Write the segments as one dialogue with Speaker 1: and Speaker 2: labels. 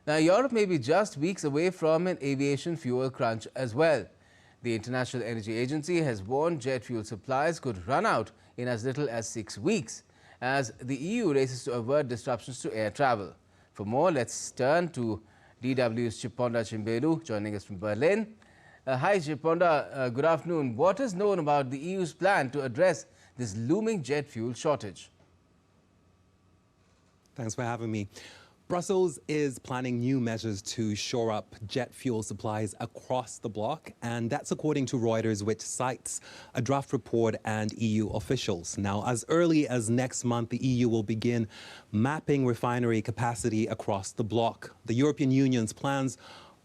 Speaker 1: Now, Europe may be just weeks away from an aviation fuel crunch as well. The International Energy Agency has warned jet fuel supplies could run out in as little as 6 weeks, as the EU races to avert disruptions to air travel. For more, let's turn to DW's Chiponda Chimbelu, joining us from Berlin. Hi Chiponda, good afternoon. What is known about the EU's plan to address this looming jet fuel shortage?
Speaker 2: Thanks for having me. Brussels is planning new measures to shore up jet fuel supplies across the bloc, and that's according to Reuters, which cites a draft report and EU officials. Now, as early as next month, the EU will begin mapping refinery capacity across the bloc. The European Union's plans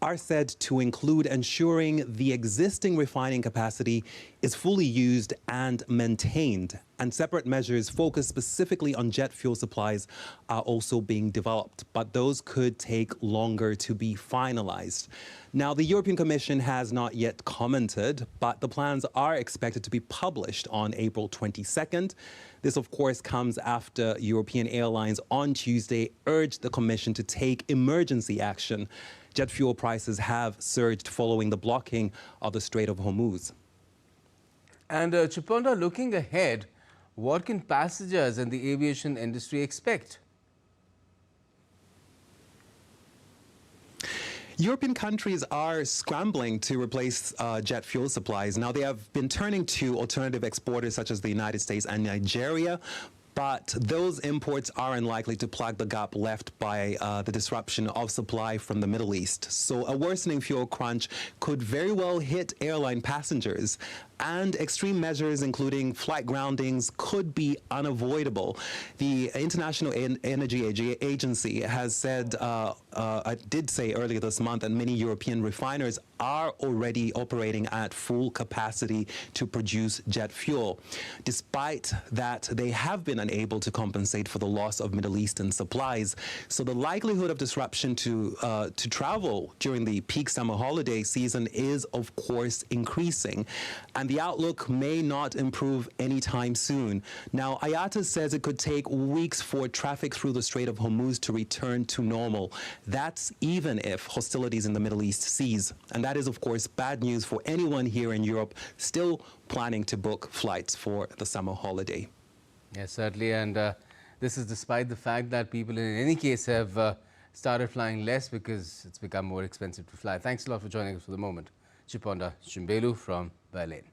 Speaker 2: are said to include ensuring the existing refining capacity is fully used and maintained. And separate measures focused specifically on jet fuel supplies are also being developed, but those could take longer to be finalized. Now, the European Commission has not yet commented, but the plans are expected to be published on April 22nd. This, of course, comes after European airlines on Tuesday urged the Commission to take emergency action. Jet fuel prices have surged following the blocking of the Strait of Hormuz.
Speaker 1: And Chiponda, looking ahead, what can passengers and the aviation industry expect?
Speaker 2: European countries are scrambling to replace jet fuel supplies. Now, they have been turning to alternative exporters such as the United States and Nigeria, but those imports are unlikely to plug the gap left by the disruption of supply from the Middle East. So a worsening fuel crunch could very well hit airline passengers, and extreme measures, including flight groundings, could be unavoidable. The International Energy Agency has said, did say earlier this month, that many European refiners are already operating at full capacity to produce jet fuel. Despite that, they have been unable to compensate for the loss of Middle Eastern supplies. So the likelihood of disruption to travel during the peak summer holiday season is, of course, increasing. And the outlook may not improve anytime soon. Now, IATA says it could take weeks for traffic through the Strait of Hormuz to return to normal. That's even if hostilities in the Middle East cease. And that is, of course, bad news for anyone here in Europe still planning to book flights for the summer holiday.
Speaker 1: Yes, certainly. And this is despite the fact that people in any case have started flying less because it's become more expensive to fly. Thanks a lot for joining us for the moment. Chiponda Chimbelu from Berlin.